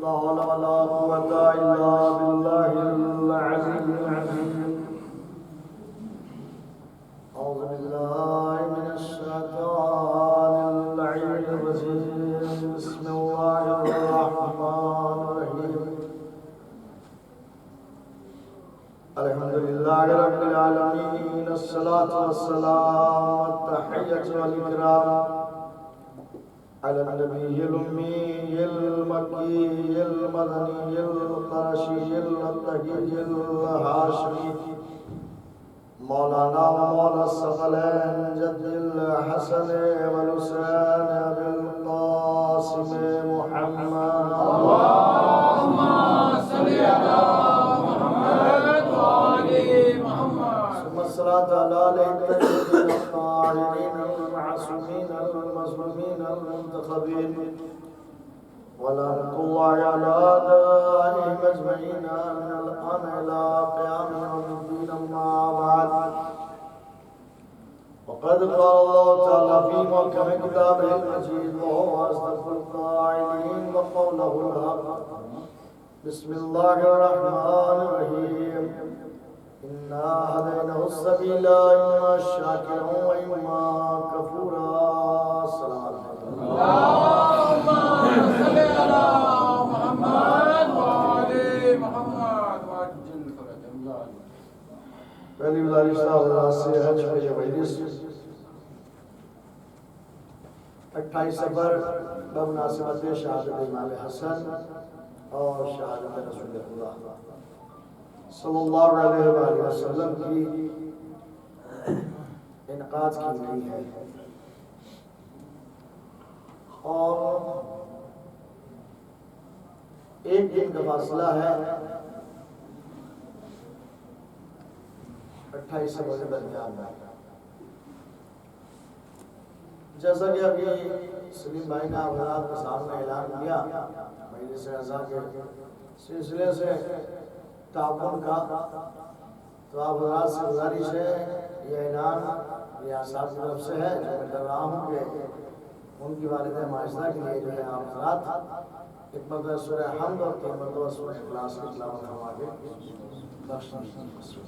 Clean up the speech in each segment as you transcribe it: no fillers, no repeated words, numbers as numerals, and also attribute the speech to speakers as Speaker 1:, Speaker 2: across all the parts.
Speaker 1: لا حول ولا قوة إلا بالله العلي العظيم. أعوذ بالله من الشيطان اللعين الرجيم. بسم الله الرحمن الرحيم. الحمد لله رب العالمين. الصلاة والسلام والتحية والإكرام على النبي الأمي المكي المدني القرشي الطهي الهاشمي مولانا ومولى الثقلين جد الحسن والحسين أبي القاسم محمد.
Speaker 2: اللهم صل على محمد وآل محمد.
Speaker 1: ثم الصلاة على الطيبين الطاهرين المعصومين المظلومين المنتخبين ولعنة الله على أعدائهم أجمعين من الآن إلى قيام يوم الدين. أما بعد، وقد قال الله تعالى في محكم كتابه المجيد وهو أصدق القائلين وقوله الحق. بسم الله الرحمن الرحيم. إنا هديناه السبيل إما شاكرا وإما كفورا. السلام عليكم.
Speaker 2: اللهم صل على محمد وآل محمد وعجل فرجهم يا الله.
Speaker 1: پہلی گزارش اللہ سے حج کے یہ مجلس 28 سفر بمناسبت شہادت امام حسن اور شہادت رسول اللہ صلی اللہ علیہ وآلہ وسلم کی انعقاد کی گئی ہے، اور ایک دن کا فاصلہ ہے 28 سفر کے درمیان میں. جیسا کہ ابھی سلیم بھائی نے حضرات کے سامنے اعلان کیا، مجلس اعزا کے سلسلے سے تعاون کا، تو آپ حضرات سے گزارش ہے، یہ اعلان ریاست کی طرف سے ہے جو میں کر رہا ہوں کہ ان کی والدہ معاشرہ کے لیے جو ہے آپ حضرات ایک مرتبہ سورہ حمد اور 3 مرتبہ سورہ اخلاص کی تلاوت ہم آگے بخش دیجیے.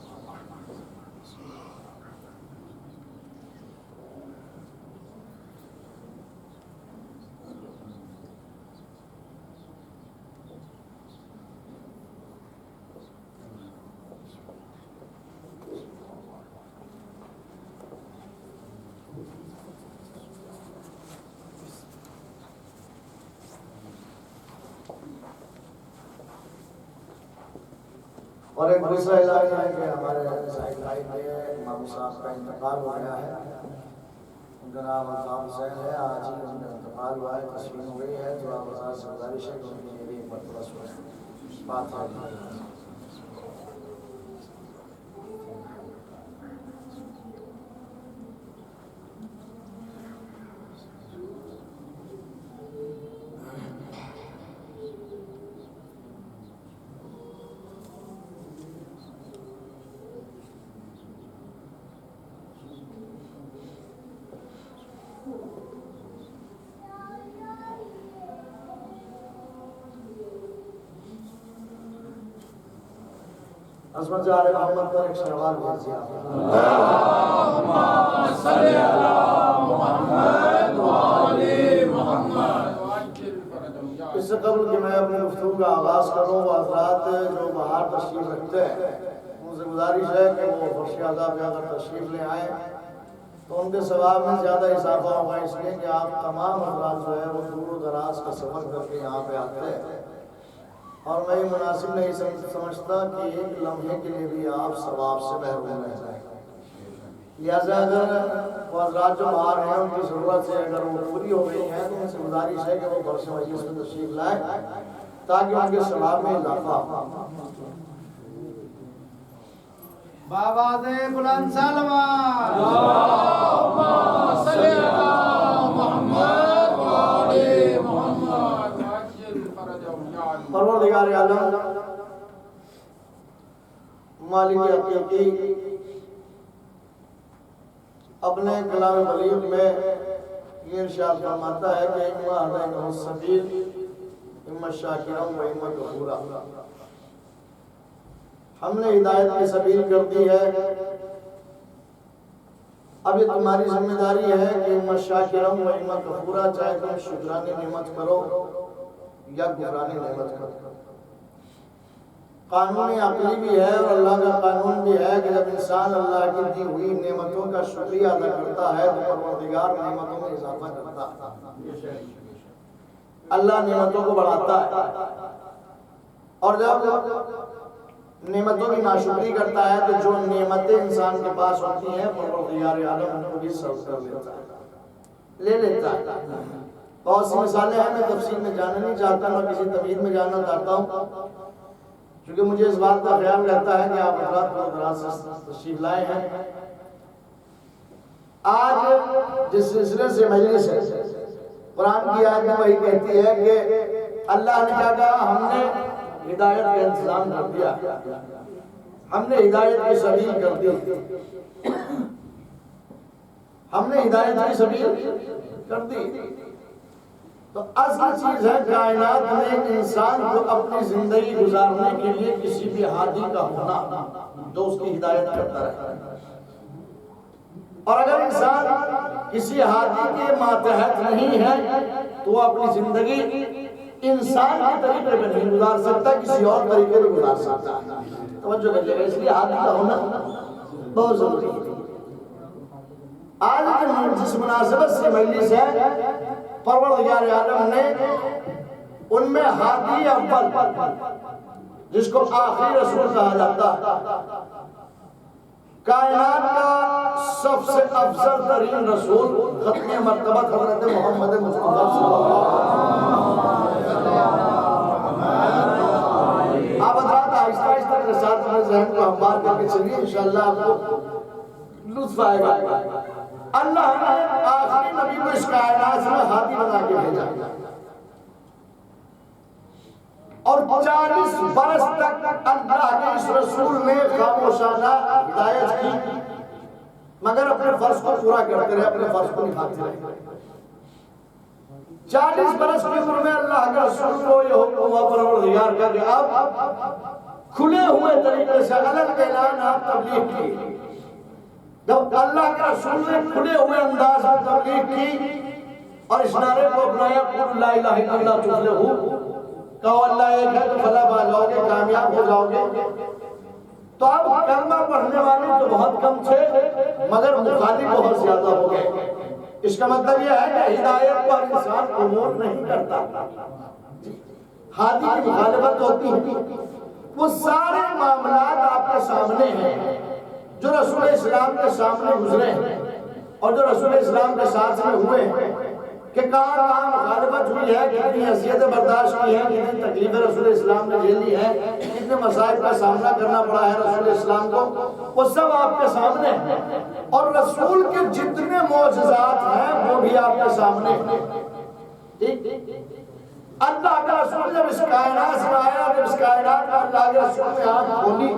Speaker 1: اور ایک دوسرا اعلان ہے کہ ہمارے زاہد بھائی کے امام صاحب کا انتقال ہو گیا ہے. ان کا نام الفام حسین ہے. آج ہی ان کا انتقال ہوا ہے، تسلیم ہو گئی ہے. تو آپ حضرات سے گزارش ہے کہ ان کے لیے ایک مرتبہ سنیں. بات ہے عظمت جلال محمد پر ایک شروال بھیجیے آپ.
Speaker 2: اللهم صل على محمد وآل محمد وعجل فرجهم يا
Speaker 1: اس سے قبل کہ میں اپنی گفتگو کا آغاز کروں، وہ حضرات جو باہر تشریف رکھتے ہیں ان سے گزارش ہے کہ وہ فرش عذاب پہ اگر تشریف لے آئیں تو ان کے ثواب میں زیادہ اضافہ ہوگا، اس لیے کہ آپ تمام حضرات جو ہے وہ دور و دراز کا سفر کر کے یہاں پہ آتے ہیں، اور میں یہ مناسب نہیں سمجھتا کہ ایک لمحے کے لیے بھی آپ ثواب سے محروم رہ جائیں. لہٰذا اگر وہ حضرات جو باہر ہیں ان کی ضرورت سے اگر وہ پوری ہو گئی ہیں تو ان سے گزارش ہے کہ وہ برس مجلس میں تشریف لائیں تاکہ ان کے ثواب میں اضافہ ہو.
Speaker 3: بابا دے بلند سلمان.
Speaker 2: اللهم صل على محمد وآل محمد وعجل فرجهم يا الله.
Speaker 1: پروردگار عالم مالک حقیقی اپنے کلام بلیغ میں یہ ارشاد فرماتا ہے کہ اِنَّا هَدَيْنَاهُ السَّبِيلَ اما شاکرا و اما کفورا. ہم نے ہدایت کی سبیل کر دی ہے، اب یہ تمہاری ذمہ داری ہے کہ اما شاکرا و اما کفورا، چاہے تم شکرانے نعمت کرو یا کفرانے نعمت کرو. قانون عقلی بھی ہے اور اللہ کا قانون بھی ہے کہ جب انسان اللہ کی دی ہوئی نعمتوں کا شکریہ ادا کرتا ہے تو پروردگار نعمتوں میں اضافہ کرتا ہے، اللہ نعمتوں کو بڑھاتا ہے. اور جب نعمتوں کی ناشکری کرتا ہے تو جو نعمتیں انسان کے پاس ہوتی ہیں پروردگار عالم ان کو بھی سلب کر لیتا ہے، لے لیتا ہے. بہت سی مثالیں ہیں، میں تفصیل میں جانا نہیں چاہتا، میں کسی تمہید میں جانا چاہتا ہوں کیونکہ مجھے اس بات کا خیال رہتا ہے کہ آپ حضرات کو دراز سے تشریف لائے ہیں. آج جس سلسلے سے مجلس ہے، قرآن کی آیت میں وہی کہتی ہے کہ اللہ نے کیا کہا، ہم نے ہدایت کا انتظام کر دیا، ہم نے ہدایت کی سبیل کر دی، ہم نے ہدایت کی سبیل کر دی. تو اصل چیز ہے کائنات میں انسان کو اپنی زندگی گزارنے کے لیے کسی بھی ہادی کا ہونا جو اس کی ہدایت کرتا رہے. اور اگر انسان کسی ہادی کے ماتحت نہیں ہے تو وہ اپنی زندگی انسان کے طریقے پہ نہیں گزار سکتا، کسی اور طریقے پہ گزار سکتا ہے. توجہ کریے، اس لیے ہادی کا ہونا بہت ضروری ہے. آج جس مناسبت سے مجلس ہے، پروردگار عالم نے ان میں ہادی اول جس کو آخری رسول کہا جاتا ہے، کائنات کا سب سے افضل ترین رسول ختم مرتبت حضرت محمد مصطفیٰ صلی اللہ علیہ وسلم. آپ حضرات آہستہ آہستہ اپنے ساتھ اپنے ذہن کو ہموار کر کے چلیے، انشاءاللہ آپ کو لطف آئے گا. اللہ نے آخری نبی کو اس کائنات میں ہادی بنا کے بھیجا اور 40 برس تک اللہ کے اس رسول نے خاموشانہ ہدایت کی، مگر اپنے فرض کو پورا کرتے رہے، اپنے فرض کو نبھاتے رہے. 40 برس کی عمر میں اللہ کے رسول کو یہ حکم ہوا پروردگار کا کہ اب کھلے ہوئے طریقے سے علن اعلان آپ تبلیغ کی. جب اللہ کے رسول نے کھلے ہوئے انداز میں تبلیغ کی اور اس نعرے کو اپنایا قل لا الہ الا اللہ تفلحوا، کہو اللہ ایک ہے تو فلاح پا جاؤ گے، کامیاب ہو جاؤ گے. تو اب کلمہ پڑھنے والے تو بہت کم تھے مگر مخالف بہت زیادہ ہو گئے. اس کا مطلب یہ ہے کہ ہدایت پر انسان عمور نہیں کرتا، ہادی کی مخالفت ہوتی ہے. وہ سارے معاملات آپ کے سامنے ہیں جو رسول اسلام کے سامنے گزرے ہیں اور جو رسول اسلام کے ساتھ میں ہوئے ہیں کہ کہاں کہاں مخالفت ہوئی ہے، کتنی حیثیتیں برداشت کی ہیں، کتنی تکلیفیں رسول اسلام نے جھیلی ہیں، کتنے مسائل کا سامنا کرنا پڑا ہے رسول اسلام کو، وہ سب آپ کے سامنے ہیں. اور رسول کے جتنے معجزات ہیں وہ بھی آپ کے سامنے ہیں. اللہ کا رسول جب اس کائنات سے آیا، جب اس کائنات کا اللہ کے رسول نے ہاتھ کھولی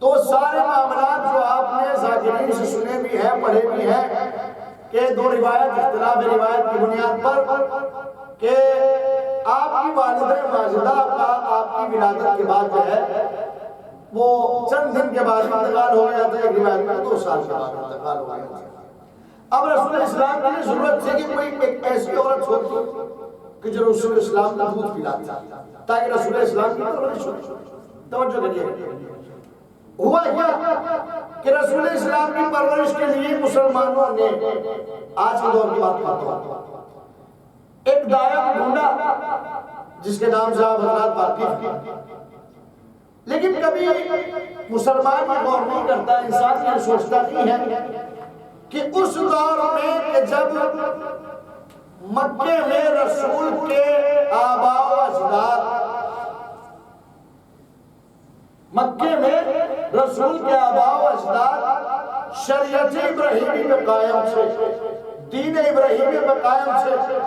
Speaker 1: تو سارے معاملات جو آپ نے ذاکرین سے سنے بھی ہیں، پڑھے بھی ہیں کہ دو روایت اختلاف روایت کی بنیاد پر کہ آپ کی والدہ ماجدہ کا آپ کی ولادت کے بعد جو ہے وہ چند دن کے بعد انتقال ہو گیا تھا، ایک روایت میں 2 سال کے بعد انتقال ہو گیا تھا. اب رسول اسلام کی ضرورت تھی کہ کوئی ایک ایسی عورت ہوتی کہ جو رسول اسلام کا دودھ پلاتی تاکہ رسول اسلام کی پرورش ہو. توجہ کریے، ہوا کیا کہ رسول اسلام کی پرورش کے لیے مسلمانوں نے آج کے دور کی بات کرتا ہوں ایک دایا ڈھونڈا جس کے نام سے آپ حضرات واقف ہیں، لیکن کبھی مسلمان یہ غور نہیں کرتا، انسان یہ سوچتا نہیں ہے کہ اس دور میں کہ جب مکے میں رسول کے آباء و اجداد، مکے میں رسول کے آباء و اجداد شریعت ابراہیمی میں قائم تھے، دین ابراہیمی میں قائم تھے،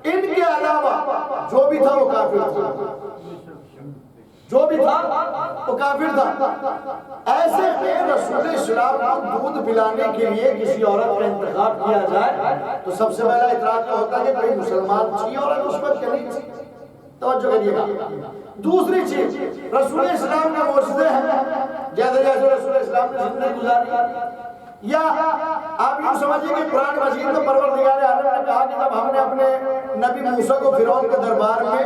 Speaker 1: ان کے علاوہ جو بھی تھا وہ کافر تھا، جو بھی تھا وہ کافر تھا. ایسے میں رسول اسلام کو دودھ پلانے کے لیے کسی عورت کا انتخاب کیا جائے تو سب سے پہلا اعتراض یہ ہوتا ہے کہ کوئی مسلمان تھی عورت اس وقت کہ نہیں تھی. توجہ کریے گا. دوسری چیز رسول اسلام کے معجزے ہیں، جیسے جیسے رسول اسلام نے زندگی گزاری، یا آپ یوں سمجھیے کہ قرآن مجید میں پروردگار عالم نے کہا کہ جب ہم نے اپنے نبی موسیٰ کو فرعون کے دربار میں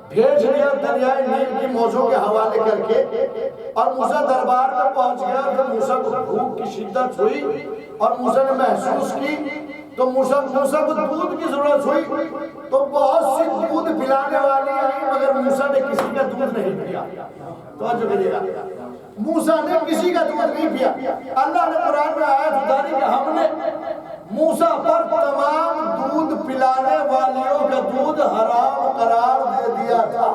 Speaker 1: بھیج دیا دریائے نیل کی موجوں کے حوالے کر کے، اور موسیٰ دربار میں پہنچ گیا، تو موسیٰ کو بھوک کی شدت ہوئی اور موسیٰ نے محسوس کی تو موسیٰ کو دودھ کی ضرورت ہوئی، تو بہت سی دودھ پلانے والی آئی مگر موسیٰ نے کسی کا دودھ نہیں پیا. توجہ کریے گا، موسیٰ نے کسی کا دودھ نہیں پیا. اللہ نے قرآن میں آیت اتاری کہ ہم نے موسیٰ پر تمام دودھ پلانے والیوں کا دودھ حرام قرار دے دیا تھا.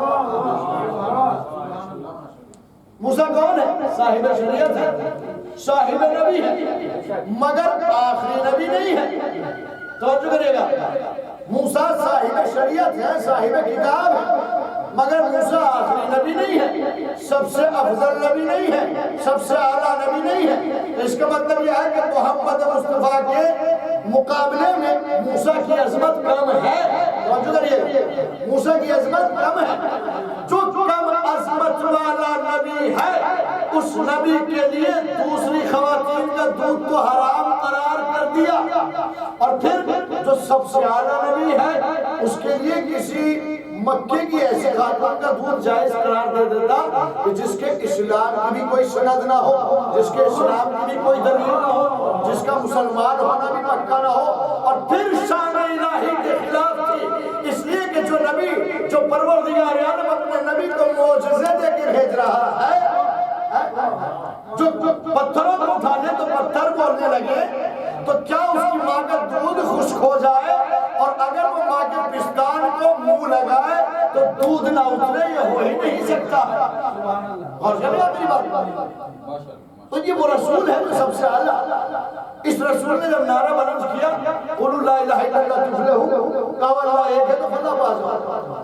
Speaker 1: موسیٰ کون ہے؟ صاحب شریعت ہے، صاحب نبی ہے، مگر آخری نبی نہیں ہے. توجہ کرے گا، موسیٰ صاحب شریعت ہے، صاحب کتاب ہے، مگر موسیٰ آخری نبی نہیں ہے، سب سے افضل نبی نہیں ہے، سب سے اعلیٰ نبی نہیں ہے. اس کا مطلب یہ ہے کہ محمد مصطفیٰ کے مقابلے میں موسیٰ کی عظمت کم ہے. توجہ کریے، موسیٰ کی عظمت کم ہے. جو کم عظمت والا نبی ہے اس نبی کے لیے دوسری خواتین کا دودھ تو حرام قرار کر دیا، اور پھر جو سب سے اعلیٰ نبی ہے اس کے لیے کسی مکے کی ایسی خاتون کا دودھ جائز قرار دے دیتا کہ جس کے اسلام کی بھی کوئی سند نہ ہو، جس کے اسلام کی بھی کوئی دلیل نہ ہو، جس کا مسلمان ہونا بھی پکا نہ ہو، اور پھر شان الہی کے خلاف تھی. اس لیے کہ جو نبی، جو پروردگار عالم اپنے نبی کو معجزے دے کے بھیج رہا ہے، جو پتھروں کو اٹھانے تو پتھر بولنے لگے، تو کیا اس کی ماں کا دودھ خشک ہو جائے اور اگر وہ ماں کے پستان کو منہ لگائے تو دودھ نہ اترے؟ یہ ہو ہی نہیں سکتا. اور جب اپنی بات تو یہ وہ رسول ہے جو سب سے اعلیٰ. اس رسول نے جب نعرہ بلند کیا قولوا لا الہ الا اللہ تفلحوا، کہا اللہ ایک ہے تو فتح پا جاؤ.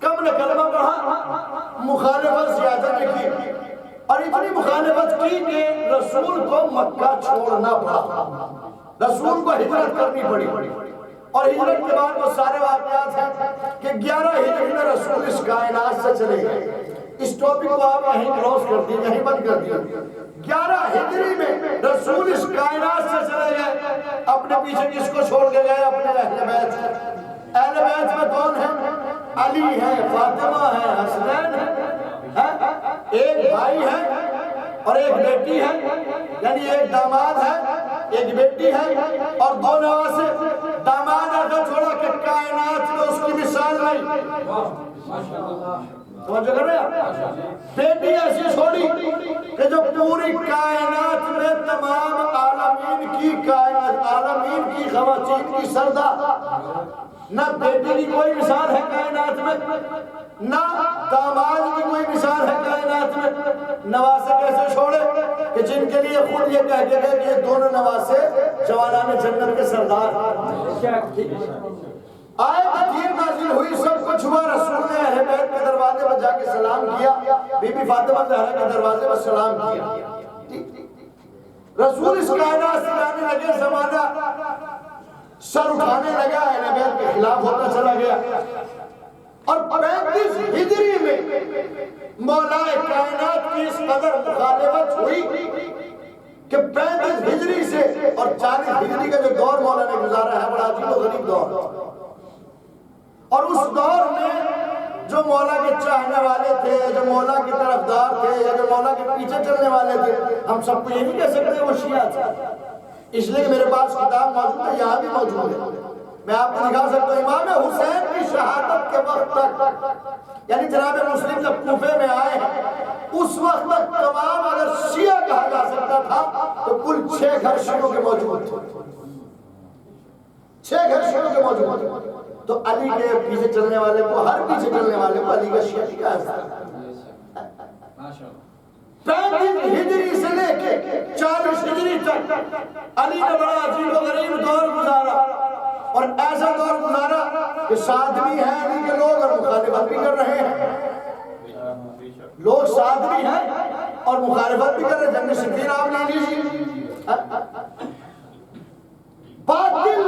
Speaker 1: کم نے کلمہ پڑھا، مخالفت زیادہ نے کی، اور اتنی مخالفت کی کہ رسول کو مکہ چھوڑنا پڑا، رسول کو ہجرت کرنی پڑی. اور ہجرت کے بعد وہ سارے واقعات ہیں کہ 11 ہجری میں رسول اس کائنات سے چلے گئے. اس ٹاپک کو آپ یہیں کلوز کر دیں، یہیں بند کر دیں. 11 ہجری میں رسول اس کائنات سے چلے گئے. اپنے پیچھے کس کو چھوڑ کے گئے؟ اپنے اہل بیت. اہل بیت میں کون ہیں؟ علی ہے، فاطمہ ہے، حسنین ہے، ایک بھائی ہے اور ایک بیٹی ہے، یعنی ایک داماد ہے، ایک بیٹی ہے اور 2 نواسے. داماد ایسا چھوڑا کہ کائنات میں اس کی مثال نہیں. توجہ کر رہے ہیں؟ بیٹی ایسی چھوڑی کہ جو پوری کائنات میں تمام عالمین کی خواتین کی سردار. نہ بیٹی کی کوئی مثال ہے کائنات میں، نہ داماد کی کوئی مثال ہے کائنات میں. نواسے کیسے چھوڑے کہ جن کے لیے خود یہ کہہ کے گئے کہ یہ دونوں نواسے جوانان جنت کے سردار. آیت دین نازل ہوئی، سب کچھ ہوا. رسول نے اہل بیت کے دروازے پر جا کے سلام کیا، بی بی فاطمہ زہرا کے دروازے پر سلام کیا. رسول اس کائنات سے جانے لگے، زمانہ سر اٹھانے لگا، اہل بیت کے خلاف ہوتا چلا گیا. اور 35 ہجری میں مولا کائنات کی اس قدر مخالفت ہوئی کہ 35 ہجری سے اور 40 ہجری کا جو دور مولا نے گزارا ہے بڑا عجیب و غریب دور. اور اس دور میں جو مولا کے چاہنے والے تھے، جو مولا کے طرفدار تھے، یا جو مولا کے پیچھے چلنے والے تھے، ہم سب کو یہ نہیں کہہ سکتے وہ شیعہ تھے. اس لیے میرے پاس کتاب موجود ہے، یہاں بھی موجود ہے، میں آپ کو دکھا سکتا ہوں. امام حسین کی شہادت کے وقت تک، یعنی جناب مسلم جب کوفے میں آئے ہیں اس وقت تک تمام اگر شیعہ کہا جا سکتا تھا تو کل 6 گھر شیعوں کے موجود تھے. 6 گھر شیعوں کے موجود تھے. تو علی کے پیچھے چلنے والے کو، ہر پیچھے چلنے والے کو علی کا شیعہ کہا جاتا ہے. 35 ہجری سے لے کے 40 ہجری تک علی نے بڑا عجیب و غریب دور گزارا، اور ایسا دور گزارا کہ ساتھ بھی ہیں علی کے لوگ اور مخالفت بھی کر رہے ہیں. لوگ ساتھ بھی ہیں اور مخالفت بھی کر رہے ہیں. جنگ صفین آپ لے لیجیے، باطل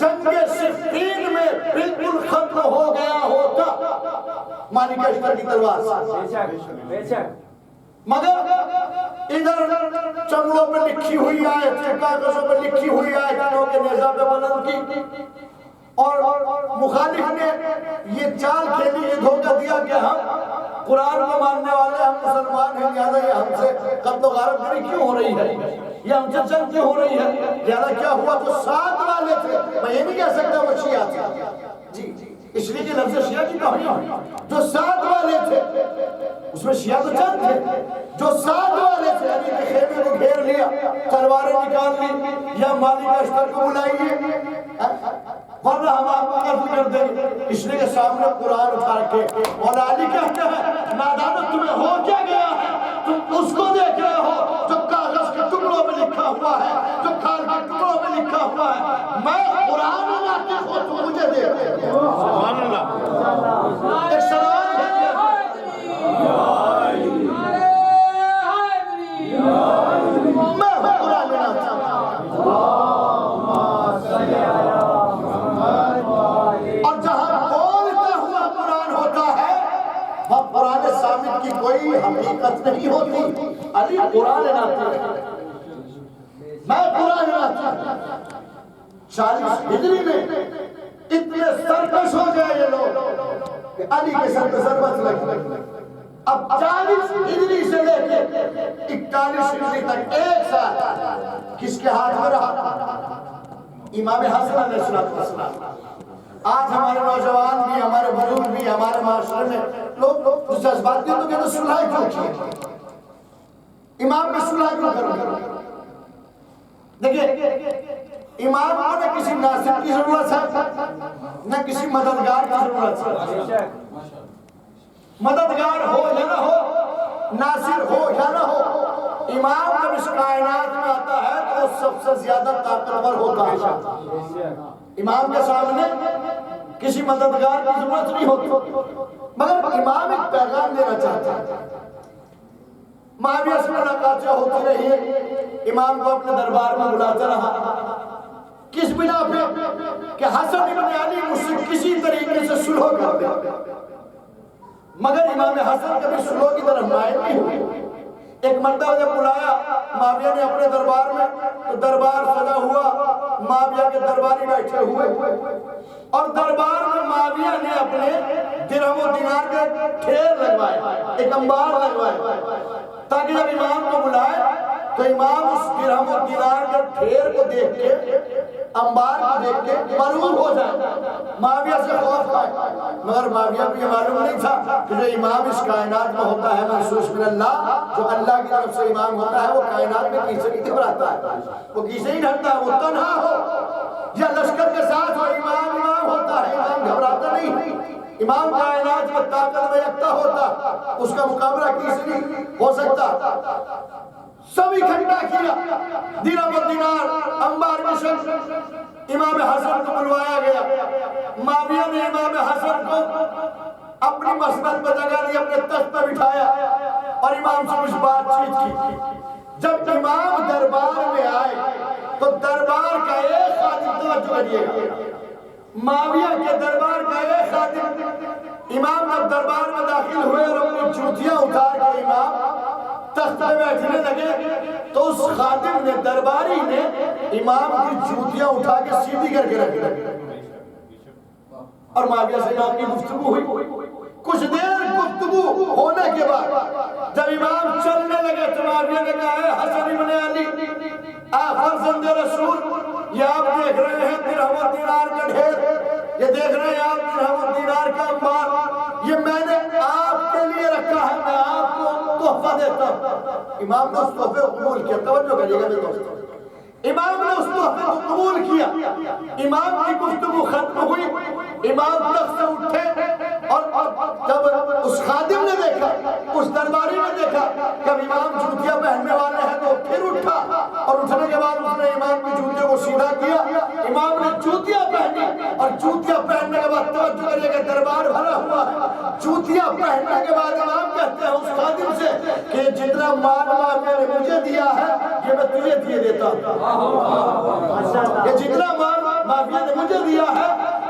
Speaker 1: جنگ صفین میں بالکل ختم ہو گیا ہوتا مالک اشتر کی تلوار سے، مگر ادھر چمڑوں پہ لکھی ہوئی آیت، کاغذوں پہ لکھی ہوئی آیتوں کے نیزہ پہ بلند کی، اور مخالف نے یہ چال کھیلی، یہ دھوکہ دیا کہ ہم قرآن کو ماننے والے، ہم مسلمان ہیں، لہذا یہ ہم سے قتل و غارت گری کیوں ہو رہی ہے، یہ ہم سے جنگ کیوں ہو رہی ہے، لہذا کیا ہوا، جو ساتھ والے تھے، میں یہ نہیں کہہ سکتا وہ شیعہ تھے، جی اس لیے کہ لفظ شیعہ کی کہانی، جو ساتھ والے تھے اس میں شیعہ تو چند تھے، جو ساتھ والے تھے علی کے خیمے کو گھیر لیا، تلواریں نکال لی، یا مالک اشتر کو بلائیے ورنہ ہم آپ کو قتل کر دیں گے، اس لیے کہ سامنے قرآن اٹھا کے مولا علی کہتے ہیں نادانت تمہیں ہو کیا گیا ہے، تم اس کو دیکھ رہے ہو جو کاغذ کے ٹکڑوں میں لکھا ہوا ہے، جو کھال کے ٹکڑوں میں لکھا ہوا ہے، میں قرآن ناطق ہوں، تم مجھے دیکھ رہے ہو، سبحان اللہ، ایک سوال ہے میں ہوں قرآن ناطق، اور جہاں بولتا ہوا قرآن ہوتا ہے وہ قرآن صامت کی کوئی حقیقت نہیں ہوتی، علی قرآن ناطق ہے، میں قرآن ناطق۔ 40 ہجری میں اتنے سرکش ہو گئے یہ لوگ کہ علی کے سر پہ ضربت لگی، اب 40 ہجری سے لے کے 41 ہجری تک ایک سال کس کے ہاتھ میں رہا، امام حسن علیہ السلام۔ آج ہمارے نوجوان بھی، ہمارے بزرگ بھی، ہمارے معاشرے میں لوگ اس جذبات بھی تو کہتے صلح کیوں کی، امام میں صلح کیوں کرو، دیکھیں امام کو نہ کسی ناصر کی ضرورت ہے نہ کسی مددگار کی ضرورت ہے، مددگار ہو یا نہ ہو، ناصر ہو یا نہ ہو، امام جب اس کائنات میں آتا ہے تو وہ سب سے زیادہ طاقتور ہوتا ہے، امام کے سامنے کسی مددگار کی ضرورت نہیں ہوتی، مگر امام ایک پیغام دینا چاہتا ہے، معاویہ سے ملاقاتیں ہوتی رہی، امام کو اپنے دربار میں بلاتا رہا، کس بنا پہ کہ حسن ابن علی مجھ سے کسی طریقے سے صلح کر دے، مگر امام حسن کبھی صلح کی طرف مائل نہیں ہوئے۔ ایک مرتبہ جب بلایا معاویہ نے اپنے دربار میں تو دربار سجا ہوا، معاویہ کے درباری بیٹھے ہوئے، اور دربار میں معاویہ نے اپنے درہم و دینار کے ڈھیر لگوائے، ایک انبار لگوائے، تاکہ جب امام کو بلائے تو امام اس درہم و دینار کے ڈھیر کو دیکھ کے، انبار کو دیکھ کے مرعوب ہو جائے، معاویہ سے خوف کھائے، مگر معاویہ کو یہ معلوم نہیں تھا کہ جو امام اس کائنات میں ہوتا ہے منصوص من اللہ، جو اللہ کی طرف سے امام ہوتا ہے وہ کائنات میں کسی نہیں گھبراتا ہے، وہ کسی نہیں ڈرتا ہے، وہ تنہا ہو یا لشکر کے ساتھ ہو، امام امام ہوتا ہے، امام گھبراتا نہیں، امام کائنات میں طاقت میں یکتا ہوتا، اس کا مقابلہ کسی نہیں ہو سکتا۔ سب اکھٹا کیا، درہم و دینار انبار کی شکل، امام حسن کو بلوایا گیا، معاویہ نے امام حسن کو اپنی مسند پہ جگہ دی، اپنے تخت پہ بٹھایا اور امام سے کچھ بات چیت کی۔ جب امام دربار میں آئے تو دربار کا ایک خادم، توجہ کریے گا، معاویہ کے دربار کا ایک خادم، امام جب دربار میں داخل ہوئے اور اپنی جوتیاں اتار کے امام تخت پہ بیٹھنے لگے تو اس خادم نے، درباری نے امام کی جوتیاں اٹھا کے سیدھی کر کے رکھ، اور معاویہ سے امام کی گفتگو ہوئی، کچھ دیر گفتگو ہونے کے بعد جب امام چلنے لگے تو معاویہ نے کہا ہے حسن ابن علی، فرزند رسول، یہ آپ دیکھ رہے ہیں درہم و دینار کا ڈھیر، یہ دیکھ رہے ہیں آپ درہم و دینار کا انبار، یہ میں نے آپ کے لیے رکھا ہے، میں آپ کو تحفہ دیتا ہوں۔ امام نے اس تحفے کو قبول کیا، توجہ کریے گا میرے دوستو، امام نے اس تحفے کو قبول کیا، امام کی گفتگو ختم ہوئی، امام تخت سے اٹھے، اور جب اس خادم نے دیکھا، اس درباری نے دیکھا کہ امام جوتیاں پہننے والے ہیں تو پھر اٹھا، اور اٹھنے کے بعد اس نے امام کی جوتیوں کو سیدھا کیا، امام نے جوتیاں پہنی، اور جوتیاں پہننے کے بعد توجہ کریے کہ دربار بھرا ہوا ہے، جوتیاں پہننے کے بعد امام کہتے ہیں اس خادم سے کہ جتنا مال معاویہ نے مجھے دیا ہے یہ میں تجھے دیے دیتا ہوں، یہ جتنا مال معاویہ نے مجھے دیا ہے،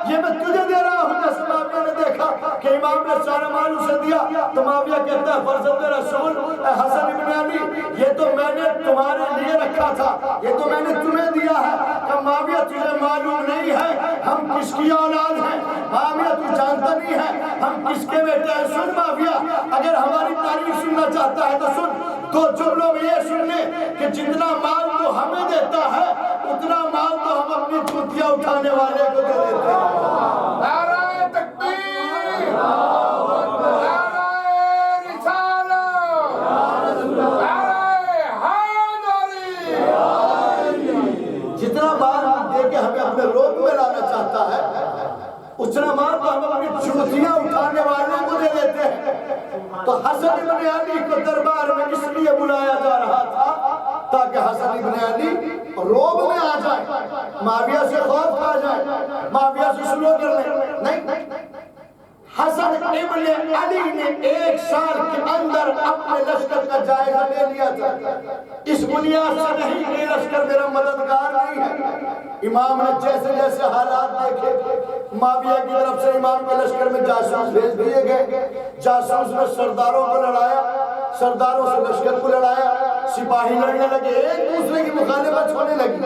Speaker 1: یہ میں تجھے دے رہا ہوں۔ جیسے معاویہ نے دیکھا کہ امام نے سارا مال اسے دیا تو معاویہ کہتا ہے فرزند رسول اے حسن ابن علی، یہ تو میں نے تمہارے لیے رکھا تھا، یہ تو میں نے تمہیں دیا ہے۔ کہ معاویہ تجھے معلوم نہیں ہے ہم کس کی اولاد ہیں، معاویہ تو جانتا نہیں ہے ہم کس کے بیٹے ہیں۔ سن معاویہ، اگر ہماری تعریف سننا چاہتا ہے تو سن، دو جملوں میں یہ سن لے کہ جتنا مال تو ہمیں دیتا ہے اتنا مال تو ہم اپنی جوتیاں اٹھانے والے کو دے دیتے ہیں۔
Speaker 2: نعرہ تکبیر، نعرہ رسالت، نعرہ حیدری۔
Speaker 1: جتنا مال دے کے ہمیں اپنے روب میں لانا چاہتا ہے اتنا مال تو ہم اپنی جوتیاں اٹھانے والے کو دے دیتے ہیں۔ تو حسن ابن علی کو دربار میں اس لیے بلایا جا رہا تھا تاکہ حسن ابن علی روب میں آ جائے، معاویہ سے خوف کھا جائے، معاویہ سے سلو کر لیں۔ نہیں، حسن ابن علی نے 1 سال کے اندر اپنے لشکر کا جائزہ لے لیا تھا، اس بنیاد سے نہیں کہ لشکر میرا مددگار نہیں ہے۔ امام نے جیسے جیسے حالات دیکھے، معاویہ کی طرف سے امام کے لشکر میں جاسوس بھیج دیے گئے، جاسوس نے سرداروں کو لڑایا، سرداروں سے لشکر کو لڑایا، سپاہی لڑنے لگے، ایک دوسرے کی مخالفت ہونے لگی۔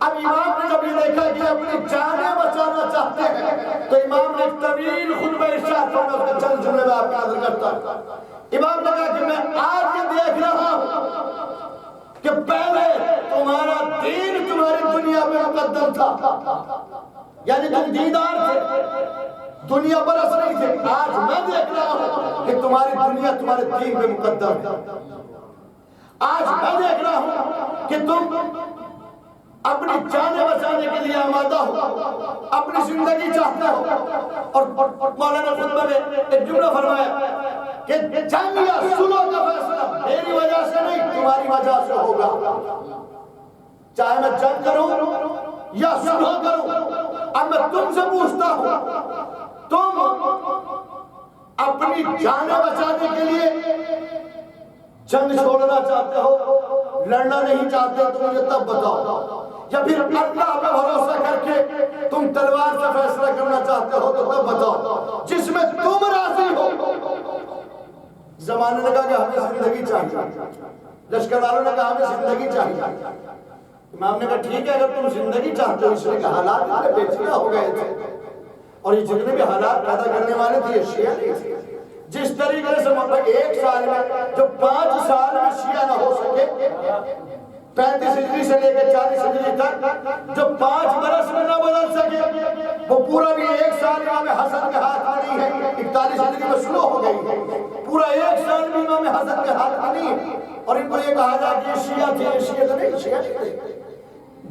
Speaker 1: اب امام نے جب یہ دیکھا کہ اپنی جانیں بچانا چاہتے ہیں تو امام نے ایک طویل خطبہ ارشاد فرمایا، اس کا چند جملے میں آپ کا نظر کرتا ہوں۔ امام نے کہا کہ میں آج یہ دیکھ رہا ہوں کہ پہلے تمہارا دین تمہاری دنیا میں مقدم تھا، یعنی تم دیندار تھے، دنیا برس نہیں تھے۔ آج میں دیکھ رہا ہوں کہ تمہاری دنیا تمہارے دین پہ مقدم ہے۔ آج میں دیکھ رہا ہوں کہ تم اپنی جانیں بچانے کے لیے آمادہ ہو، اپنی زندگی چاہتے ہو۔ اور مولانا خطبہ میں ایک جملہ فرمایا کہ جنگ یا صلح کا فیصلہ میری وجہ سے نہیں تمہاری وجہ سے ہوگا، چاہے میں جنگ کروں یا صلح کروں۔ اب میں تم سے پوچھتا ہوں، تم اپنی جانیں بچانے کے لیے جنگ چھوڑنا چاہتے ہو، لڑنا نہیں چاہتے تو مجھے تب بتاؤ، یا پھر اللہ پہ بھروسہ کر کے تم تلوار سے فیصلہ کرنا چاہتے ہو تو تب بتاؤ، جس میں تم راضی ہو۔ زمانے نے کہا کہ ہمیں زندگی چاہیے، لشکر والوں نے کہا ہمیں زندگی چاہیے۔ امام نے کہا ٹھیک ہے اگر تم زندگی چاہتے ہو، اس لیے کہ حالات اتنے پیچیدہ ہو گئے تھے اور یہ جتنے بھی حالات پیدا کرنے والے تھے یہ شیعہ نہیں تھے۔ جس طریقے سے مطلب 1 سال میں جو 5 سال میں شیعہ نہ ہو سکے، 35 ہجری سے لے کے 40 ہجری تک جو 5 برس میں نہ بدل سکے، وہ پورا بھی 1 سال امام حسن کے ہاتھ میں نہیں ہے۔ 41 ہجری میں شروع ہو گئی ہے، پورا 1 سال بھی امام حسن کے ہاتھ میں نہیں ہے۔ اور ان کو یہ کہا جائے کہ یہ شیعہ تھے، یہ شیعہ تو نہیں، شیعہ نہیں تھے۔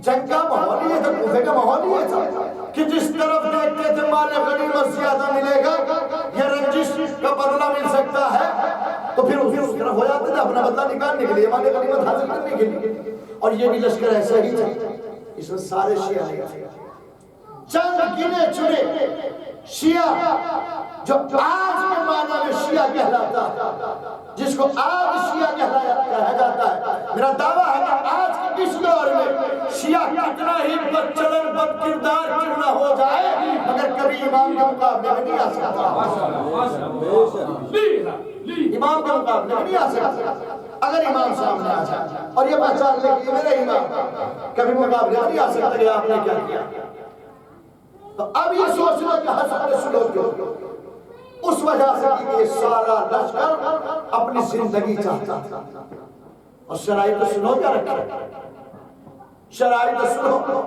Speaker 1: جنگ کا ماحول یہ تھا، کوفے کا ماحول یہ تھا کہ جس طرف دیکھتے تھے مال غنیمت زیادہ ملے گا یا رنجش کا بدلہ مل سکتا ہے تو پھر اس طرف ہو جاتے تھے اپنا بدلہ نکالنے کے لیے، مال غنیمت حاصل کرنے کے لیے۔ اور یہ بھی لشکر ایسا ہی تھا، اس میں سارے شیعہ نہیں تھے، چند گنے چنے شیعہ جو آج کے معنی میں شیعہ کہلاتا ہے، جس کو آج شیعہ کہا جاتا ہے۔ میرا دعویٰ ہے کہ آج کے اس دور میں شیعہ کتنا ہی بد چلن بد کردار کیوں نہ ہو جائے مگر کبھی امام کے مقابلے میں نہیں آ سکتا، امام کے مقابلے میں نہیں آ سکتا۔ اگر امام سامنے آ جائے اور یہ پہچان لے کہ یہ میرا امام، کبھی مقابلے میں نہیں آ سکتا کہ آپ نے کیا کیا۔ تو اب یہ سوچنا کہ حسن نے سلو کیوں، اس وجہ سے کہ یہ سارا لشکر اپنی زندگی چاہتا تھا۔ اور شرائط سلو کیا رکھا، شرائط سلو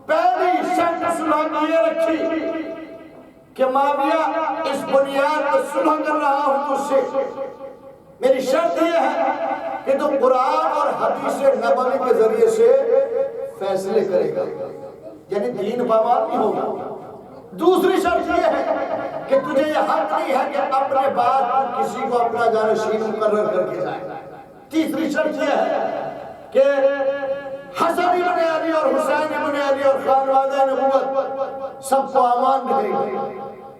Speaker 1: پہلی شرط سلو کی یہ رکھی کہ معاویہ اس بنیاد پر سلح کر رہا ہوں تجھ سے، میری شرط یہ ہے کہ تو قرآن اور حدیث نبوی کے ذریعے سے فیصلے کرے گا، یعنی دین پامال نہیں ہوگا۔ دوسری شرط یہ ہے کہ تجھے یہ حق نہیں ہے کہ اپنے بعد کسی کو اپنا جانشین مقرر کر کے جائے۔ تیسری شرط یہ ہے کہ حسن ابن علی اور حسین ابن علی اور خانوادہ نبوت سب کو امان رہے گا۔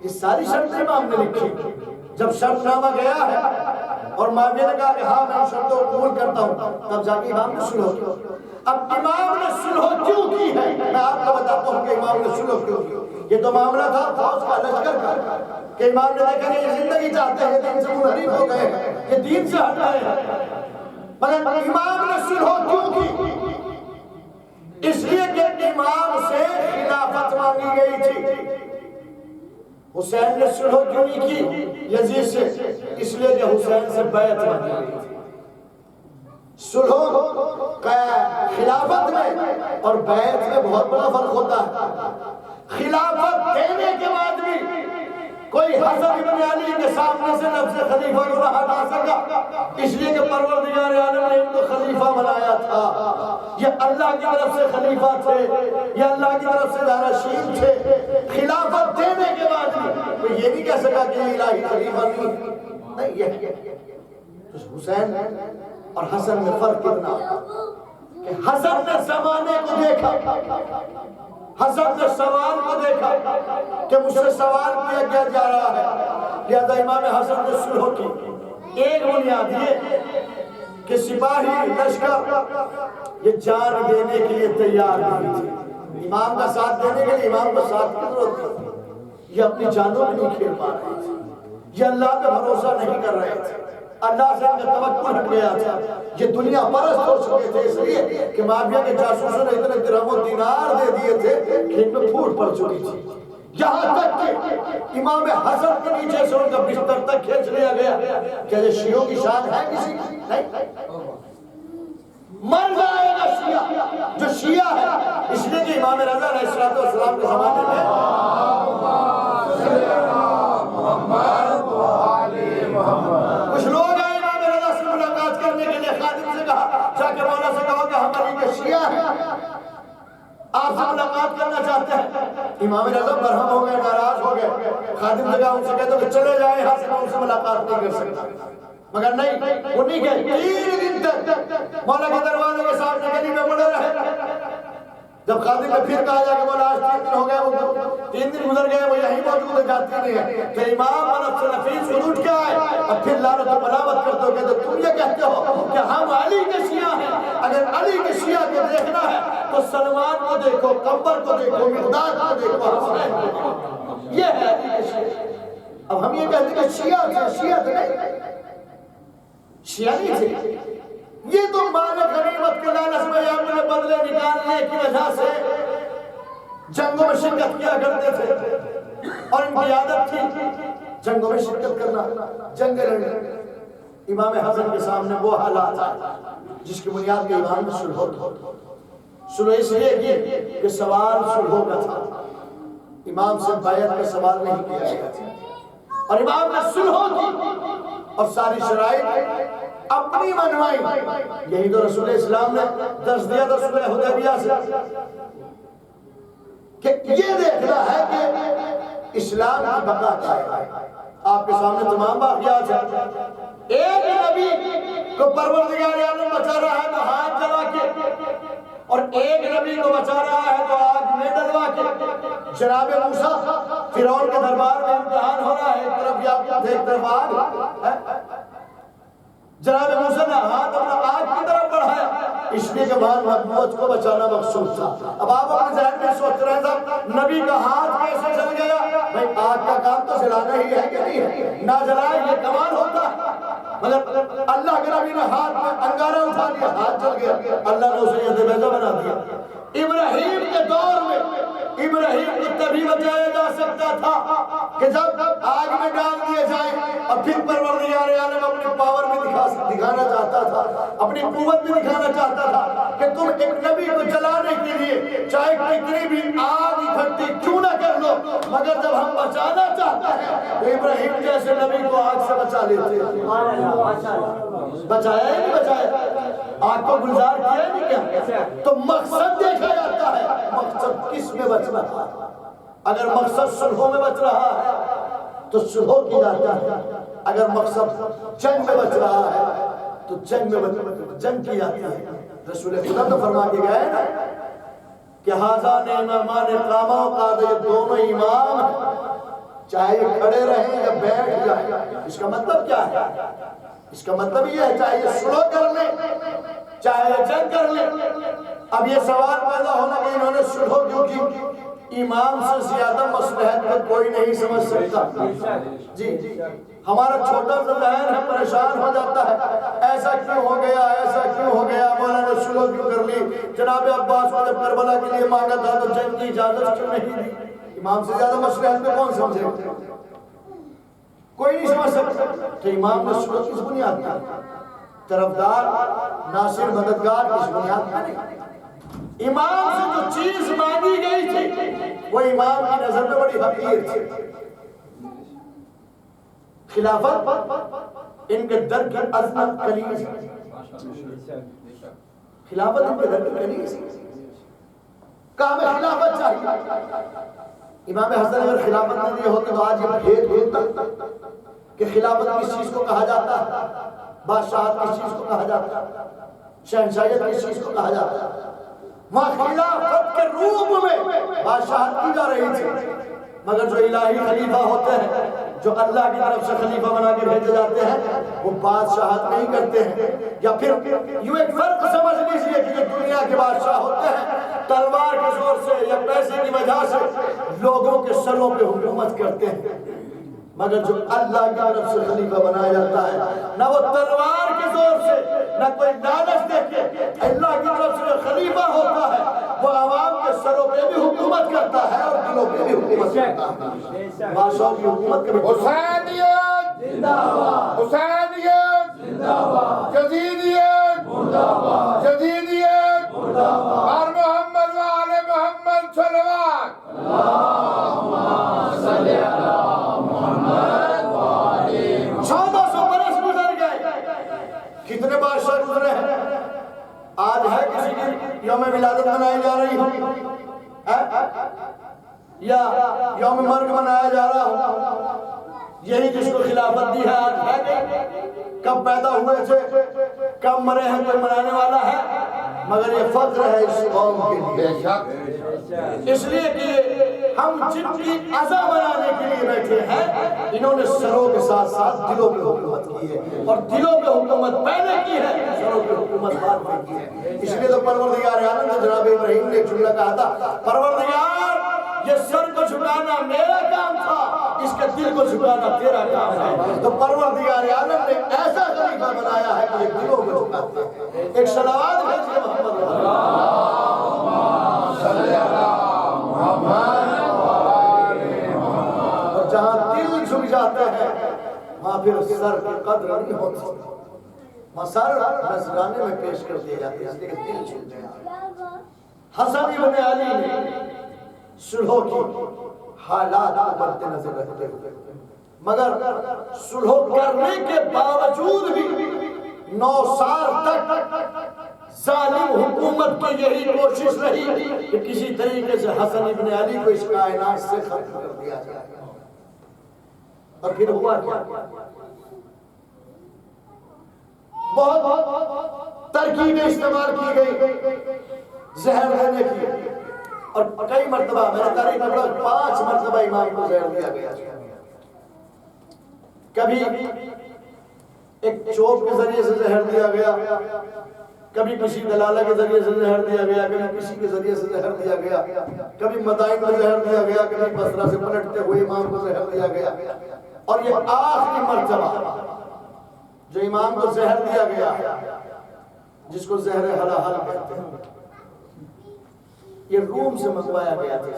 Speaker 1: یہ ساری شرطیں امام نے لکھی۔ جب شرط نامہ گیا ہے اور معاویہ نے کہا کہ ہاں میں شرطوں قبول کرتا ہوں، تب جا کے امام نے شروع کیا۔ اب امام نے سلح کیوں کی ہے؟ میں آپ کو بتاتا ہوں کہ امام نے سلح کیوں کی۔ یہ تو معاملہ تھا فوج کا، لشکر کا، کہ امام نے دیکھا کہ یہ زندگی چاہتے ہیں، دین سے منحرف ہو گئے ہیں، یہ دین سے ہٹ گئے ہیں، مگر امام نے سلح کیوں کی؟ اس لیے کہ امام سے خلافت مانگی گئی تھی۔ حسین نے سلح کیوں نہیں کی یزید سے؟ اس لیے کہ حسین سے بیعت مانگی گئی تھی۔ سلح خلافت میں اور بیعت میں بہت بڑا فرق ہوتا ہے۔ خلافت دینے کے بعد بھی کوئی حسن ابن علی کے سامنے سے لفظ خلیفہ کو نہ ہٹا سکا، اس لیے کہ پروردگار عالم نے ان کو خلیفہ بنایا تھا۔ یہ اللہ کی طرف سے خلیفہ تھے، یہ اللہ کی طرف سے دارشین تھے۔ خلافت دینے کے بعد بھی تو یہ نہیں کہہ سکا کہ یہ الہی خلیفہ نہیں، یہ حسین اور حسن میں فرق کتنا کہ حسن نے زمانے کو دیکھا، حسن نے سوال کو دیکھا کہ مجھ سے سوال کیا کیا جا رہا ہے، لہذا امام حسن نے سلح کی۔ ایک بنیاد یہ کہ سپاہی لشکر یہ جان دینے کے لیے تیار نہیں تھے، امام کا ساتھ دینے کے لیے امام کا ساتھ کی ضرورت تھی۔ یہ اپنی جانوں میں نہیں کھیل پا رہے تھے، یہ اللہ پہ بھروسہ نہیں کر رہے تھے، اللہ سے ان کا توکل ہٹ گیا تھا، یہ دنیا پرست ہو چکے تھے، اس لیے کہ معاویہ کے جاسوسوں نے اتنے درہم و دینار دے دیے تھے کہ ان میں پھوٹ پڑ چکی تھی، یہاں تک کہ امام حسن کے نیچے سے ان کا بستر تک کھینچ لیا گیا۔ کیا یہ شیعوں کی شان ہے کسی کی؟ نہیں، مر جائے گا شیعہ جو شیعہ ہے، اس لیے کہ امام رضا علیہ السلام کے زمانے میں کچھ لوگ آئے امام رضا سے ملاقات کرنے کے لیے، خادم سے کہا، جا کے مولا سے کہو کہ ہم علی کے شیعہ ہیں، آپ سے ملاقات کرنا چاہتے ہیں۔ امام رضا برہم ہو گئے، ناراض ہو گئے، خادم سے کہا، ان سے کہتے کہ چلے جائیں یہاں سے، میں ان سے ملاقات نہیں کر سکتا، مگر نہیں، وہ نہیں گئے۔ 3 دن تک مولا کے دروازے کے سامنے گلی میں پڑے رہے۔ جب خادم نے پھر کہا جا کہ مولا آج 3 دن ہو گئے، وہ 3 دن گزر گئے، وہ یہیں موجود ہے، جاتی نہیں ہے، کہ امام ملک سے نفیس خود اٹھ کے آئے اور پھر لعنت و ملامت کرتے ہو، کہتے تم یہ کہتے ہو کہ ہم علی کے شیعہ ہیں، اگر علی کے شیعہ کو دیکھنا ہے تو سلمان کو دیکھو، قمر کو دیکھو، مقداد کو دیکھو، حسین کو دیکھو، یہ ہے علی کے شیعہ۔ اب ہم یہ کہتے ہیں کہ شیعہ تھے، شیعہ تھے نہیں، شیعہ نہیں تھے، یہ تو مال غنیمت کے لالچ میں اپنے بدلے نکالنے کی وجہ سے جنگوں میں شرکت کیا کرتے تھے، اور ان کی عادت تھی جنگوں میں شرکت کرنا، جنگ لڑنا۔ امام حسن کے سامنے وہ حالات آئے جس کی بنیاد کے ایمان میں سلح ہوتا۔ سلح اس لیے کہ سوال سلح کا تھا، امام سے بیعت کا سوال نہیں کیا گیا تھا، اور امام نے سلح کی اور ساری شرائط اپنی منوائی۔ یہی تو رسول اسلام نے درس دیا تھا صلح حدیبیہ سے کہ یہ دیکھنا ہے کہ اسلام کی بقا کیا ہے۔ آپ کے سامنے تمام واقعات ہیں، ایک نبی کو پروردگار عالم بچا رہا ہے تو ہاتھ جلا کے، اور ایک نبی کو بچا رہا ہے تو آگ میں ڈلوا کے۔ جناب موسیٰ فرعون کے دربار میں امتحان ہو رہا ہے، ایک طرف یاقوت ہے، ایک طرف آگ۔ جناب موسیٰ نے ہاتھ اپنا آگ کی طرف بڑھایا، اس لیے کہ وہاں نبوت کو بچانا مقصود تھا۔ اب آپ اپنے ذہن میں سوچ رہے تھے نبی کا ہاتھ کیسے جل گیا؟ بھئی آگ کا کام تو جلانا ہی ہے کہ نہیں ہے، نہ جلائے یہ کمال ہوتا ہے، مگر اللہ کے نبی نے ہاتھ میں انگارہ اٹھا لیا، ہاتھ جل گیا، اللہ نے اسے ید بیضہ بنا دیا۔ ابراہیم کے دور میں ابراہیم کو تبھی بچایا جا سکتا تھا کہ جب آگ میں ڈال دیے جائیں، اور پھر پروردگار عالم اپنے پاور میں دکھانا چاہتا تھا، اپنی قوت میں دکھانا چاہتا تھا کہ تم ایک نبی کو جلانے کے لیے چاہے کتنی بھی آگ اکٹھی کیوں نہ کر لو، مگر جب ہم بچانا چاہتے ہیں تو ابراہیم جیسے نبی کو آگ سے بچا لیتے ہیں۔ بچایا ہی نہیں بچایا، آگ کو گلزار کیا ہی نہیں کیا۔ تو مقصد دیکھا جاتا ہے، مقصد کس میں بچ رہا ہے۔ اگر مقصد صلحوں میں بچ رہا ہے تو صلح کی جاتا ہے، اگر مقصد جنگ میں بچ رہا ہے تو جنگ میں جنگ کی جاتی ہے۔ رسول خدا تو فرما کے گئے نا کہ حاضان امامان قامہ و قادہ، یہ دونوں امام ہیں، چاہے یہ کھڑے رہیں یا بیٹھ جائیں۔ اس کا مطلب کیا ہے؟ اس کا مطلب یہ ہے چاہے یہ صلح کر لیں چاہے یہ جنگ کر لیں. اب یہ سوال پیدا ہونا کہ انہوں نے صلح کیوں کی؟ امام سے زیادہ مصلحت کو کوئی نہیں سمجھ سکتا. جی ہمارا چھوٹا سا ذہن ہے پریشان ہو جاتا ہے، ایسا کیوں ہو گیا، ایسا کیوں ہو گیا، مولا نے صلح کیوں کر لی، جناب عباس کو جب کربلا کے لیے مانگا تھا تو جنگ کی اجازت کیوں نہیں دی؟ امام سے زیادہ مصلحت میں کون سمجھے؟ کوئی نہیں سمجھ سکتا. تو امام نے صلح کس بنیاد پر؟ طرفدار ناصر مددگار کس بنیاد پر نہیں. امام سے جو چیز مانگی گئی تھی وہ امام کی نظر میں بڑی حقیر تھی. خلافت ان کے در کی عظمت کنیز ہے. خلافت ان کے در کی کنیز ہے. کہا ہمیں خلافت چاہیے. امام حسن اگر خلافت نہ دی ہوتی تو آج یہ بھید کھلتا کہ خلافت کس چیز کو کہا جاتا ہے، بادشاہت کس چیز کو کہا جاتا ہے، شہنشاہیت کس چیز کو کہا جاتا ہے. وہاں خلافت کے روپ میں بادشاہت کی جا رہی تھی. مگر جو الہی خلیفہ ہوتے ہیں، جو اللہ کی طرف سے خلیفہ بنا کے بھیجے جاتے ہیں، وہ بادشاہت نہیں کرتے ہیں. یا پھر یوں ایک فرق سمجھ لیجئے کہ جو دنیا کے بادشاہ ہوتے ہیں تلوار کے زور سے یا پیسے کی وجہ سے لوگوں کے سروں پہ حکومت کرتے ہیں. مگر جو اللہ کی طرف سے خلیفہ بنایا جاتا ہے، نہ وہ تلوار کے زور سے، نہ کوئی لالچ دے کے، اللہ کی طرف سے جو خلیفہ ہوتا ہے وہ عوام کے سروں پہ بھی حکومت کرتا ہے اور دلوں پہ بھی حکومت کرتا ہے. بادشاہوں کی حکومت کبھی
Speaker 2: حسینیت زندہ باد، حسینیت زندہ باد، جدیدیت مردہ باد، جدیدیت مردہ باد. اور محمد و آل محمد صلوات. اللہم صلی علی محمد و آل محمد.
Speaker 1: 1400 برس گزر گئے، کتنے بادشاہ گزرے ہیں. آج ہے کسی کی یوم ولادت منائی جا رہی ہو یا یوم مرگ منایا جا رہا ہو. یہی جس کو خلافت دی ہے آج ہے کہ کب پیدا ہوئے تھے، کب مرے ہیں، کوئی منانے والا ہے. مگر یہ فخر ہے اس قوم کے لیے،
Speaker 2: بے شک،
Speaker 1: اس لیے کہ ہم جن کی عزا بنانے کے لیے بیٹھے ہیں انہوں نے سروں کے ساتھ ساتھ دلوں پہ حکومت کی ہے. اور دلوں پہ حکومت پہلے کی ہے، سروں پہ حکومت بعد میں کی ہے. اس لیے تو پروردگار عالم نے جناب ابراہیم نے ایک جملہ کہا تھا، پروردگار یہ سر کو جھکانا میرا کام تھا، اس کے دل کو جھکانا تیرا کام ہے. تو پروردگار عالم نے ایسا خلیفہ بنایا ہے کہ یہ دلوں کو جھکاتے ہیں. ایک صلوات بھیجیے محمد
Speaker 2: اللہم صلی علی محمد و آل محمد.
Speaker 1: اور جہاں دل جھک جاتا ہے وہاں پھر سر کی قدر نہیں ہوتی. وہاں سر نذرانے میں پیش کر دیے جاتے ہیں، اس لیے کہ دل جھک گیا. حسن ابن علی نے صلح کی حالات کو مد نظر رکھتے ہوئے، مگر صلح کرنے کے باوجود بھی 9 سال تک ظالم حکومت کی یہی کوشش رہی کہ کسی طریقے سے حسن ابن علی کو اس کائنات سے ختم کر دیا جائے. اور پھر ہوا کیا؟ بہت ترکیبیں استعمال کی گئی زہر دینے کی، اور کئی مرتبہ میں نے تاریخ میں پڑھا 5 مرتبہ امام کو زہر دیا گیا. کبھی ایک چوب کے ذریعے سے زہر دیا گیا، کبھی کسی دلالہ کے ذریعے سے زہر دیا گیا، کبھی کسی کے ذریعے سے زہر دیا گیا، کبھی مدائن میں زہر دیا گیا، کبھی بصرہ سے پلٹتے ہوئے امام کو زہر دیا گیا. اور یہ آخری مرتبہ جو امام کو زہر دیا گیا، جس کو زہر حلاحل کہتے ہیں، یہ روم سے منگوایا گیا تھا.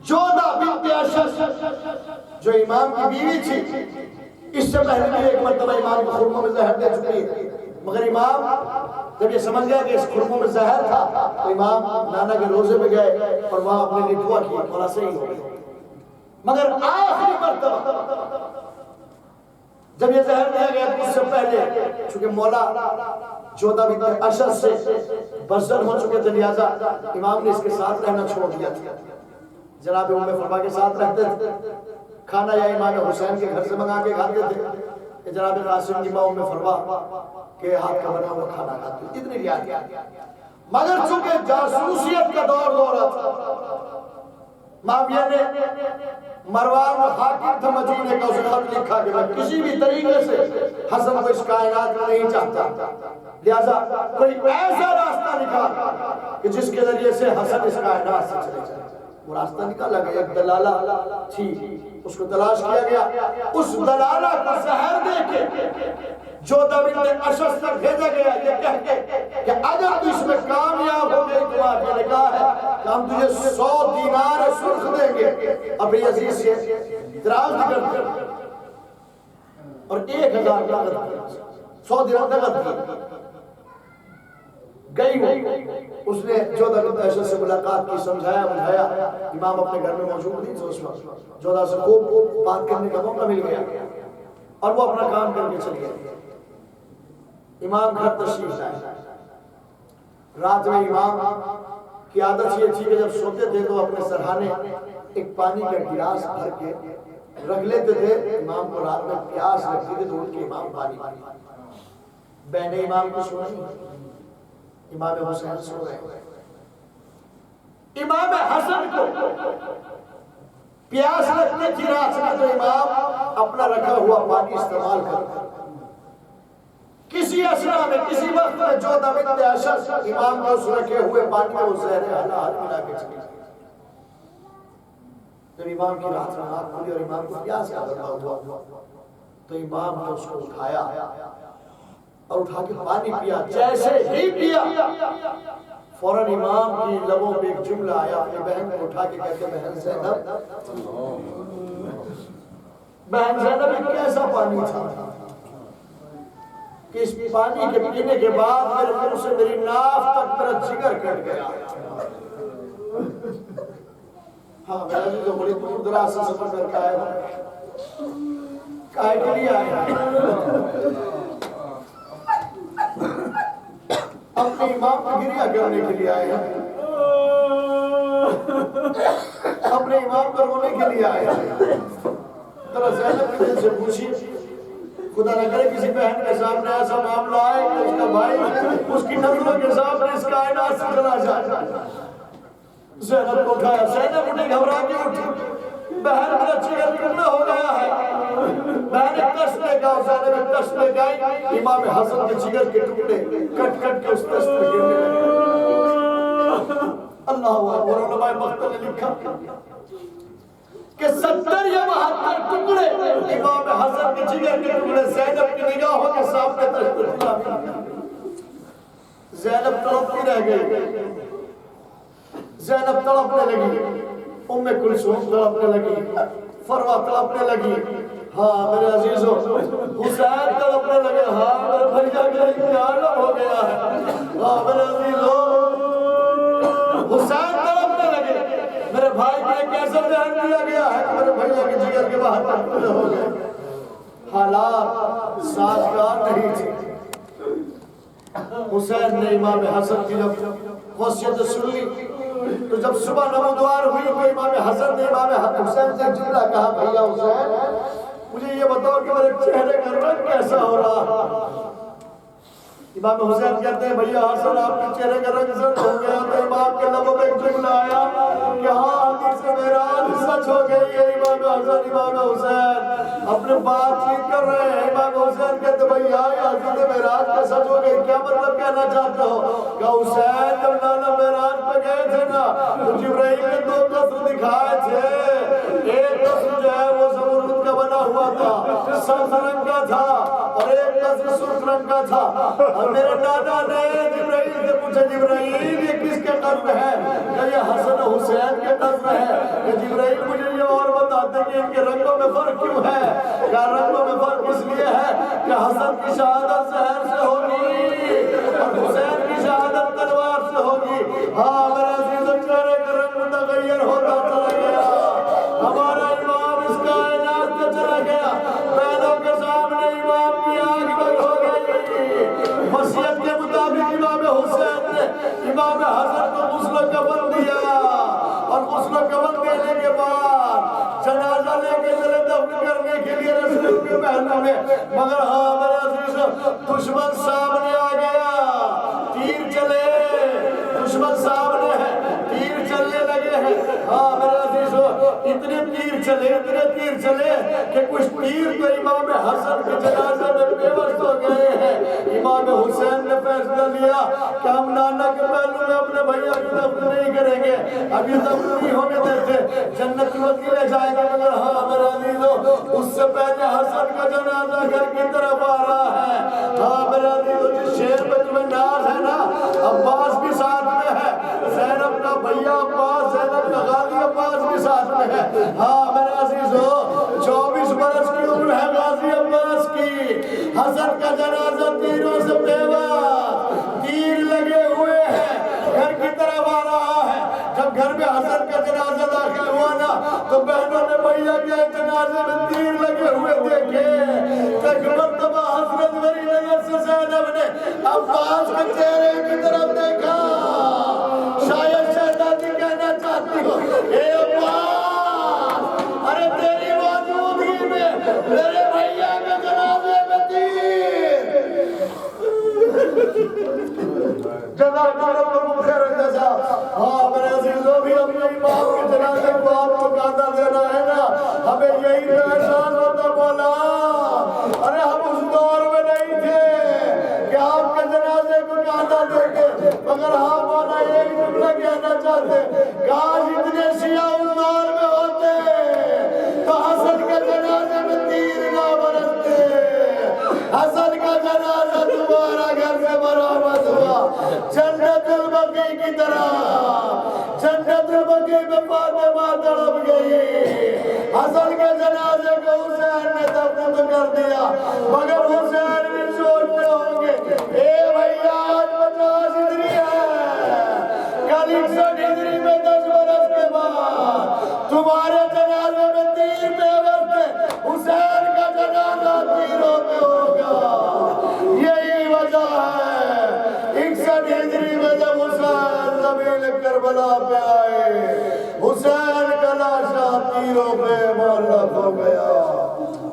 Speaker 1: جودہ بنت اشج جو امام کی بیوی تھی، اس سے پہلے بھی ایک مرتبہ امام کو خرموں میں زہر دے چکی ہے. مگر امام جب یہ سمجھ گیا کہ اس خرموں میں زہر تھا تو امام نانا کے روزے میں گئے اور وہاں اپنے لیے دعا کی، مولا صحیح ہو گئی. مگر آخری مرتبہ جب یہ زہر دیا گیا تو اس سے پہلے چونکہ مولا جودہ بنت اشج سے بزر ہو چکے تھے، لہٰذا امام نے اس کے ساتھ رہنا چھوڑ دیا تھا. جناب ام فروا کے ساتھ رہتے تھے، کھانا یا امام حسین کے گھر سے منگا کے کھاتے تھے، جناب قاسم کی ماں ام فروا کے ہاتھ کا بنا ہوا کھانا کھاتے تھے. اتنی رعایت. مگر چونکہ جاسوسیت کا دور تھا معاویہ نے مروان حاکم تھا مدینے کا، اسے خط لکھا کہ میں کسی بھی طریقے سے حسن کو اس کائنات میں نہیں چاہتا، لہذا کوئی ایسا راستہ نکال کہ جس کے ذریعے سے حسن اس کائنات سے چلے جائے۔ وہ راستہ نکالا گیا، ایک دلالہ تھی، اس کو تلاش کیا گیا، اس دلالہ کو زہر دے کے جودہ بنت اشعث تک بھیجا گیا یہ کہہ کے کہ اگر تو اس میں کامیاب ہو گئی تو آپ نے کہا ہے کہ ہم تجھے 100 دینار سرخ دیں گے۔ اب یزید سے اعتراض نکل گیا اور 1000 نقد 100 دینار نقد دی گئی وہ۔ اس نے جودہ بنت اشعث سے ملاقات کی، سمجھایا بجھایا، امام اپنے گھر میں موجود نہیں تھے اس وقت، جودہ سے خوب بات کرنے کا موقع مل گیا اور وہ اپنا کام کر کے چل گیا۔ امام گھر تشریف لائے، رات میں امام کی عادت یہ تھی کہ جب سوتے تھے تو اپنے سرہانے ایک پانی کا گلاس بھر کے رکھ لیتے تھے، امام کو رات میں پیاس لگتی تھی تو اٹھ کے امام پانی بہنیں امام کو سو رہی، امام حسین سو رہے، امام حسن کو پیاس لگتی تھی رات میں تو امام اپنا رکھا ہوا پانی استعمال کرتا۔ کسی اسرا میں کسی وقت میں جودہ بنت اشعث امام کو اس رکھے ہوئے پانی میں وہ زہر حلال ملا کے چلی۔ جب امام کی رات کھلی اور امام کو پیاس کا لگا ہوا تو امام نے اس کو اٹھایا اور اٹھا کے پانی پیا۔ جیسے ہی پیا فوراً امام کی لبوں پہ ایک جملہ آیا، اپنی بہن کو اٹھا کے کہتے بہن زینب، بہن زینب ایک کیسا پانی تھا کہ اس پانی کے پینے کے بعد میرے منہ سے میری ناف تک میرا جگر کٹ گیا۔ ہاں میرا جو بڑی دور دراز سے سفر کر کے آئے ہوں، کائے کے لیے آئے ہیں، اپنے امام کو گریہ کرنے کے لیے آئے ہیں، اپنے امام کو رونے کے لیے آئے ہیں۔ ذرا زینب کے دل سے پوچھی، خدا نہ کرے کسی بہن کے سامنے ایسا معاملہ آئے کہ اس کا بھائی اس کی نظروں کے سامنے اس کائنات سے چلا جائے۔ زینب کو اٹھایا، زینب اٹھی گھبرا کے اٹھی، بہن میرا جگر ٹکڑا ہو گیا ہے، بہن ایک تشت لے گا، زینب ایک تشت لے گئی، امام حسن کے جگر کے ٹکڑے کٹ کٹ کے اس تشت میں گرنے لگے۔ اللہ اکبر، علماء مقتل نے لکھا کہ 70 یا 72 ٹکڑے امام حسن کے جگر کے ٹکڑے زینب کی نگاہوں کے سامنے تشریف۔ زینب تڑپتی رہ گئی، زینب تڑپنے لگی، ام کلثوم تڑپنے لگی، فروا تڑپنے لگی، ہاں میرے عزیزو حسین تڑپنے لگے، ہاں میرے بھیا کا انتقال ہو گیا ہے، ہاں میرے عزیزو حسین تڑپنے لگے، میرے بھائی کو ایک ایسا ذہن دیا گیا ہے کہ میرے بھیا کے جگر کے باہر تک ہو گئے۔ حالات سازگار نہیں تھی۔ حسین نے امام حسن کی جب وصیت سن لی تو جب صبح نمودوار ہوئی تو امام حسن نے امام حسین سے جملہ کہا، بھیا حسین مجھے یہ بتاؤ کہ میرے چہرے کا رنگ کیسا ہو رہا؟ امام حسین کہتے ہیں بھیا حسن آپ کے چہرے کا رنگ زرد ہو گیا، تو امام کے لبوں میں ایک جملہ آیا کہ ہاں حدیث معراج سچ ہو گئی ہے۔ امام حسن امام حسین اپنے بات چیت کر رہے ہیں، امام حسین کہتے ہیں بھیا حدیث معراج کا سچ ہو گئی، کیا مطلب کہنا چاہتے ہو؟ کہ حسین جب لالا معراج پہ گئے تھے نا تو جبرائیل نے 2 قصر دکھائے تھے، ایک قصر جو ہے وہ زمرد کا بنا ہوا تھا، سبز رنگ کا تھا، اور ایک قصر سرخ رنگ کا تھا۔ اور میرے دادا نے جبرائیل سے پوچھا، جبرائیل یہ کس کے قصر ہے؟ کہ یہ حسن حسین کے قصر ہے۔ کہ جبرائیل مجھے یہ اور بتاتے کہ ان کے رنگوں میں فرق کیوں ہے؟ کیا رنگوں میں فرق اس لیے ہے کہ حسن کی شہادت زہر سے ہوگی اور حسین کی شہادت تلوار سے ہوگی۔ ہاں میرے عزیز چہرے کا رنگ متغیر ہوتا چلا گیا، ہمارا امام اس کائنات سے چلا گیا، پہلوں کے سامنے امام کی آنکھ بند ہو گئی۔ وصیت کے مطابق امام حسین نے امام حسن کو غسل کفن دیا، اور غسل کفن دینے کے بعد جنازہ لے کے چلے دفن کرنے کے لیے رسول کے محل میں، مگر ہاں میرے عزیز دشمن سامنے آ گیا، تیر چلے، دشمن سامنے ہے، تیر چلنے لگے ہیں۔ ہاں میرے عزیز اتنے تیر چلے کہ کچھ تیر تو امام حسن کے جنازے میں پیوست ہو گئے ہیں۔ امام حسین نے فیصلہ لیا کہ ہم نانا کے پہلو میں اپنے بھائیوں کی دفن نہیں کریں گے، ابھی دفن نہیں ہونے دیتے، جنت البقیع لے جائیں گے، مگر ہاں میرے عزیزو اس سے پہلے حسن کا جنازہ گھر کی طرف آ رہا ہے۔ ہاں میرے عزیزو جس شیر میں تمہیں ناز ہے نا، عباس بھی ساتھ میں ہے، زینب کا بھیا عباس، زینب کا غازی عباس بھی ساتھ میں ہے۔ ہاں میرے عزیزو 24 برس کی عمر ہے غازی عباس کی، حسن کا جنازہ تیروں سے پیوست، تیر لگے ہوئے ہیں، گھر کی طرف آ رہا ہے۔ جب گھر میں حسن کا جنازہ داخل ہوا نا تو بہنوں نے بھیا کے جنازے میں تیر لگے ہوئے دیکھے۔ ایک مرتبہ حضرت بری نظر سے زینب نے عباس کے چہرے کی طرف دیکھا، شاید شہزادی کہنا چاہتی ہو اے عباس، ارے تیری موجودگی میں میرے بھیا کے جنازے میں تیر۔ جزاک اللہ خیر جزا۔ ہاں میرے عزیزوں بھی اپنے امام کے جنازے کو آپ کو قاعدہ دینا ہے نا، ہمیں یہی تو احساس ہوتا مولا۔ ارے ہم اس دور میں نہیں تھے کہ آپ کے جنازے کو قاعدہ دیکھے، مگر ہاں مولا ایک جملہ کہنا چاہتے، کاش اتنے شیعہ اس دور میں ہوتے تو حسن کے جنازے میں تیر نہ برستے، حسن کا جنازہ تمہارا گھر سے برآمد ہوا جنت البقیع کی طرح۔ جنت البقیع میں فاطمہ تڑپ گئی، حسن کے جنازے کو حسین نے دفن تو کر دیا، مگر حسین بھی سوچتے ہوں گے اے بھیا آج 50 ہجری ہے، کل 61 ہجری میں 10 برس کے بعد تمہارے جنازے میں تیر پیوست ہے، حسین کا جنازہ تیروں میں ہوگا۔ یہی وجہ ہے 61 ہجری میں جب حسین زمین کربلا پہ آئے، حسین کا لاشا تیروں پہ معلق ہو گیا۔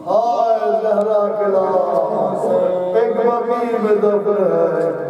Speaker 1: ہائے زہرا کے لاش ایک بقیع میں دفن ہے۔